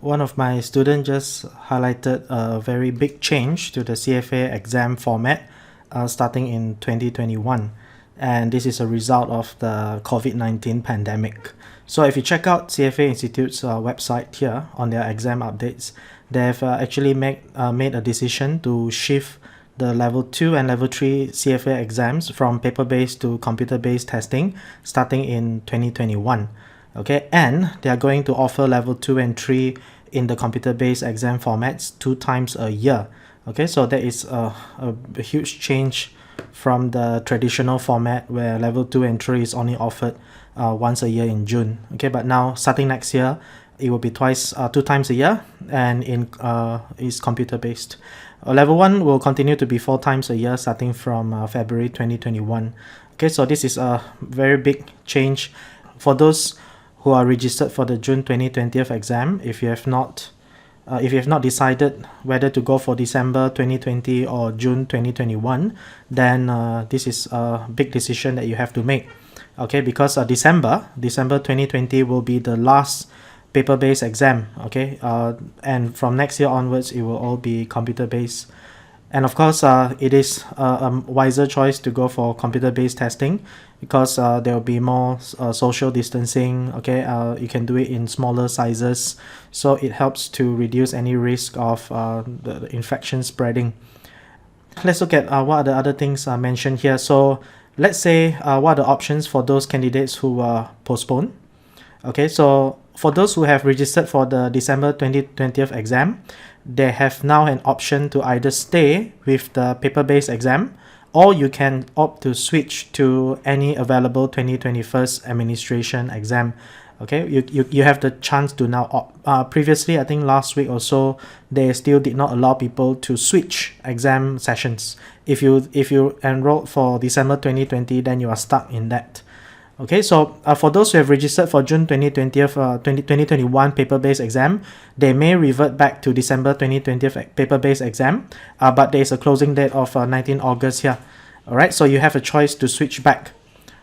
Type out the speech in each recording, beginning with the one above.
one of my students just highlighted a very big change to the CFA exam format starting in 2021. And this is a result of the COVID-19 pandemic. So if you check out CFA Institute's website here on their exam updates, they've actually made a decision to shift the level 2 and level 3 CFA exams from paper-based to computer-based testing starting in 2021. Okay, and they are going to offer level 2 and 3 in the computer-based exam formats 2 times a year. Okay, so that is a huge change from the traditional format where level 2 and 3 is only offered once a year in June. Okay, but now starting next year, it will be 2 times a year, and is computer-based. Level 1 will continue to be 4 times a year starting from February 2021. Okay, so this is a very big change for those who are registered for the June 2020 exam. If you have not decided whether to go for December 2020 or June 2021, then this is a big decision that you have to make. Okay, because December 2020 will be the last paper-based exam. Okay, and from next year onwards, it will all be computer-based. And of course, it is a wiser choice to go for computer-based testing because there will be more social distancing. Okay, you can do it in smaller sizes, so it helps to reduce any risk of the infection spreading. Let's look at what are the other things mentioned here. So let's say what are the options for those candidates who postpone. Okay, so for those who have registered for the December 2020 exam, they have now an option to either stay with the paper-based exam, or you can opt to switch to any available 2021 administration exam. Okay, you have the chance to now opt. Previously, I think last week or so, they still did not allow people to switch exam sessions. If you enrolled for December 2020, then you are stuck in that. Okay, so for those who have registered for June 2021 paper-based exam, they may revert back to December 2020 paper-based exam, but there is a closing date of 19 August here. Alright, so you have a choice to switch back.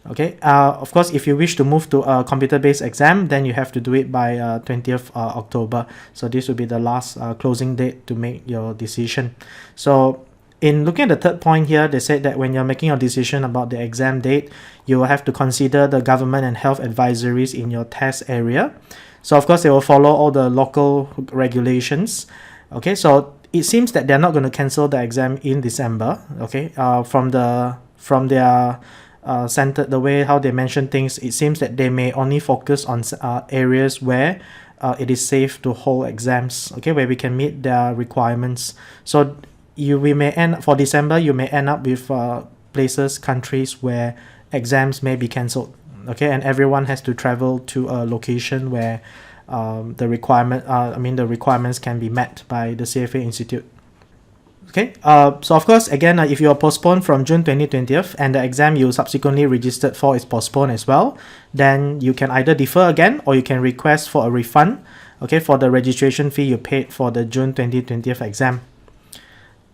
Okay, of course, if you wish to move to a computer-based exam, then you have to do it by 20th October. So this will be the last closing date to make your decision. So in looking at the third point here, they said that when you're making a decision about the exam date, you will have to consider the government and health advisories in your test area. So of course, they will follow all the local regulations. Okay, so it seems that they're not going to cancel the exam in December. Okay, from their center, the way how they mention things, it seems that they may only focus on areas where it is safe to hold exams. Okay, where we can meet their requirements. So for December, you may end up with countries where exams may be cancelled. Okay, and everyone has to travel to a location where the requirements can be met by the CFA Institute. Okay, so of course, again, if you are postponed from June 2020 and the exam you subsequently registered for is postponed as well, then you can either defer again or you can request for a refund, okay, for the registration fee you paid for the June 2020 exam.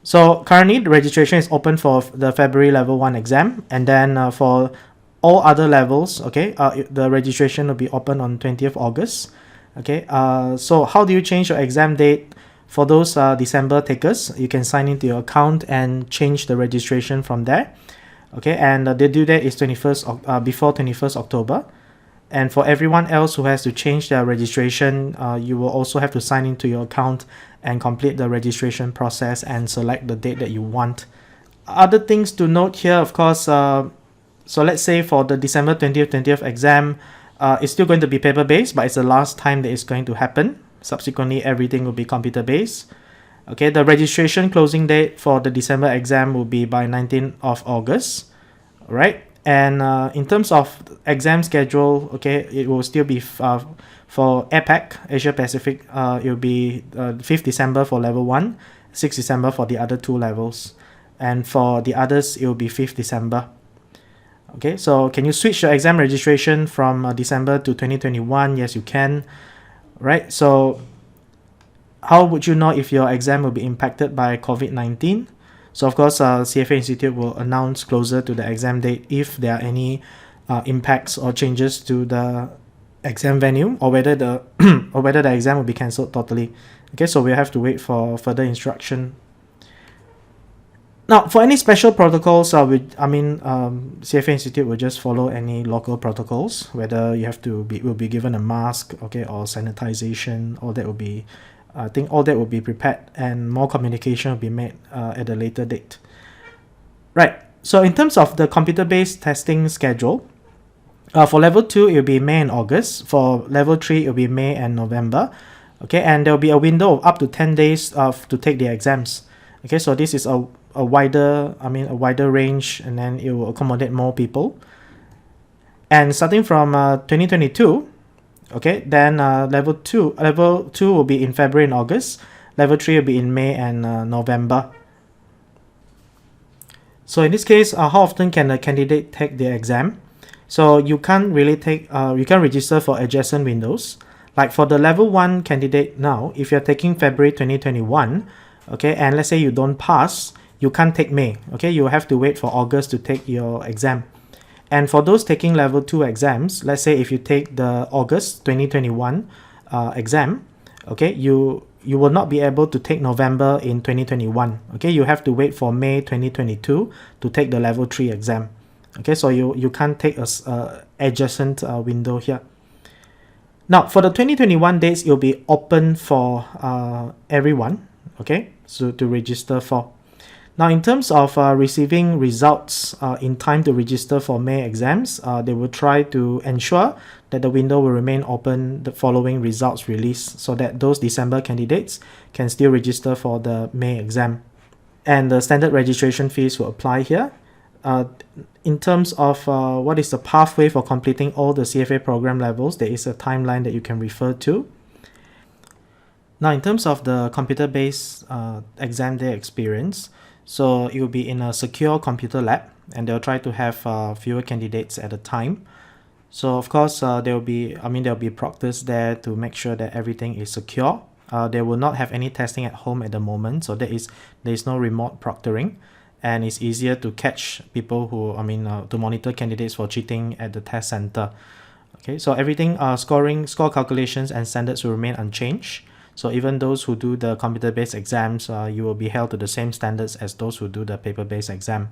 So currently, the registration is open for the February level 1 exam, and then for all other levels, okay, the registration will be open on 20th August. Okay, so how do you change your exam date? For those December takers, you can sign into your account and change the registration from there. Okay, and the due date is before 21st October. And for everyone else who has to change their registration, you will also have to sign into your account and complete the registration process and select the date that you want. Other things to note here, of course, so let's say for the December 20th exam, it's still going to be paper-based, but it's the last time that it's going to happen. Subsequently, everything will be computer-based. Okay, the registration closing date for the December exam will be by 19th of August. Alright, and in terms of exam schedule, okay, it will still be for APAC, Asia Pacific, it will be 5th December for level 1, 6th December for the other 2 levels. And for the others, it will be 5th December. Okay, so can you switch your exam registration from December to 2021? Yes, you can. Right, so how would you know if your exam will be impacted by COVID-19? So of course, CFA Institute will announce closer to the exam date if there are any impacts or changes to the exam venue, or whether the or whether the exam will be cancelled totally. Okay, so we have to wait for further instruction. Now, for any special protocols, CFA Institute will just follow any local protocols. Whether you have to will be given a mask, okay, or sanitization, all that will be, I think all that will be prepared, and more communication will be made at a later date. Right. So in terms of the computer-based testing schedule, for level 2 it will be May and August. For level 3 it will be May and November. Okay, and there will be a window of up to 10 days to take the exams. Okay, so this is a wider range, and then it will accommodate more people. And starting from 2022, okay, then level 2 will be in February and August. Level 3 will be in May and November. So in this case, how often can a candidate take the exam? So you can't really you can register for adjacent windows. Like for the level 1 candidate now, if you're taking February 2021, okay, and let's say you don't pass, you can't take May, okay, you have to wait for August to take your exam. And for those taking level 2 exams, let's say if you take the August 2021 exam, okay, you will not be able to take November in 2021, okay, you have to wait for May 2022 to take the level 3 exam. Okay, so you can't take a adjacent window here. Now, for the 2021 dates, it will be open for everyone, okay, so to register for. Now, in terms of receiving results in time to register for May exams, they will try to ensure that the window will remain open the following results release, so that those December candidates can still register for the May exam. And the standard registration fees will apply here. In terms of what is the pathway for completing all the CFA program levels, there is a timeline that you can refer to. Now, in terms of the computer-based exam day experience, so it will be in a secure computer lab, and they'll try to have fewer candidates at a time. So of course, there'll be proctors there to make sure that everything is secure. They will not have any testing at home at the moment, so there is no remote proctoring. And it's easier to catch people who, to monitor candidates for cheating at the test center. Okay, so everything, score calculations and standards will remain unchanged. So even those who do the computer-based exams, you will be held to the same standards as those who do the paper-based exam.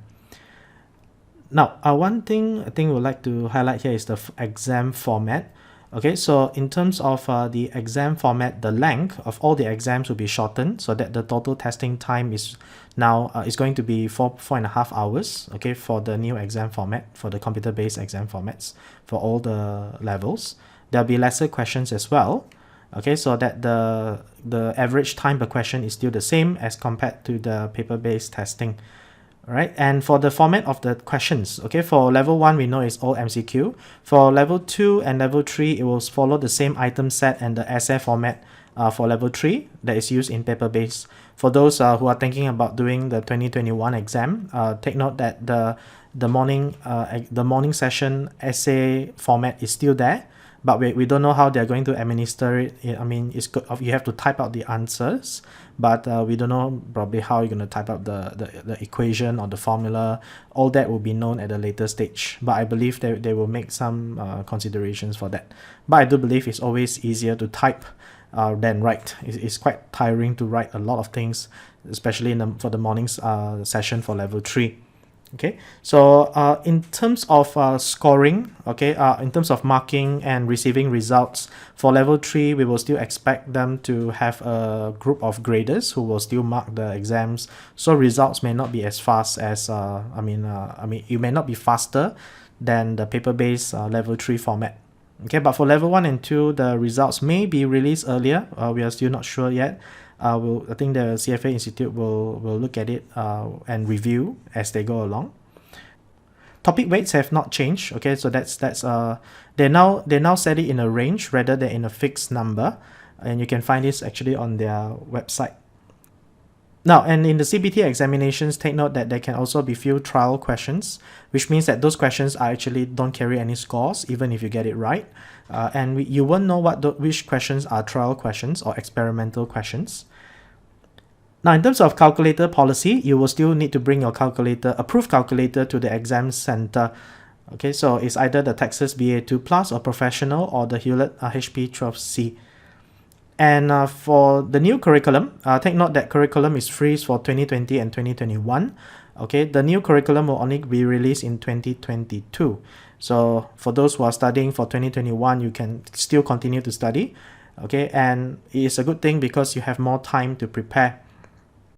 Now, one thing I think we would like to highlight here is the exam format. Okay, so in terms of the exam format, the length of all the exams will be shortened, so that the total testing time is now is going to be 4.5 hours. Okay, for the new exam format, for the computer-based exam formats for all the levels. There'll be lesser questions as well. Okay, so that the average time per question is still the same as compared to the paper-based testing. Right, and for the format of the questions, okay, for level 1 we know it's all MCQ. For level 2 and level 3, it will follow the same item set and the essay format for level 3 that is used in paper-based. For those who are thinking about doing the 2021 exam, take note that the morning session essay format is still there, but we don't know how they're going to administer it. It's good, you have to type out the answers, but we don't know probably how you're going to type out the equation or the formula. All that will be known at a later stage, but I believe they will make some considerations for that. But I do believe it's always easier to type than write. It's quite tiring to write a lot of things, especially for the morning's session for level 3. Okay, so in terms of scoring, okay, in terms of marking and receiving results for level 3, we will still expect them to have a group of graders who will still mark the exams. So results may not be as fast as you may not be faster than the paper-based level 3 format. Okay, but for level 1 and 2, the results may be released earlier. We are still not sure yet. I think the CFA Institute will look at it and review as they go along. Topic weights have not changed. Okay, so that's they now set it in a range rather than in a fixed number, and you can find this actually on their website. Now, and in the CBT examinations, take note that there can also be few trial questions, which means that those questions actually don't carry any scores, even if you get it right. And you won't know which questions are trial questions or experimental questions. Now, in terms of calculator policy, you will still need to bring your approved calculator to the exam center. Okay, so it's either the Texas BA2 Plus or Professional or the Hewlett HP12C. And for the new curriculum, take note that curriculum is free for 2020 and 2021. Okay, the new curriculum will only be released in 2022. So for those who are studying for 2021, you can still continue to study. Okay, and it is a good thing because you have more time to prepare.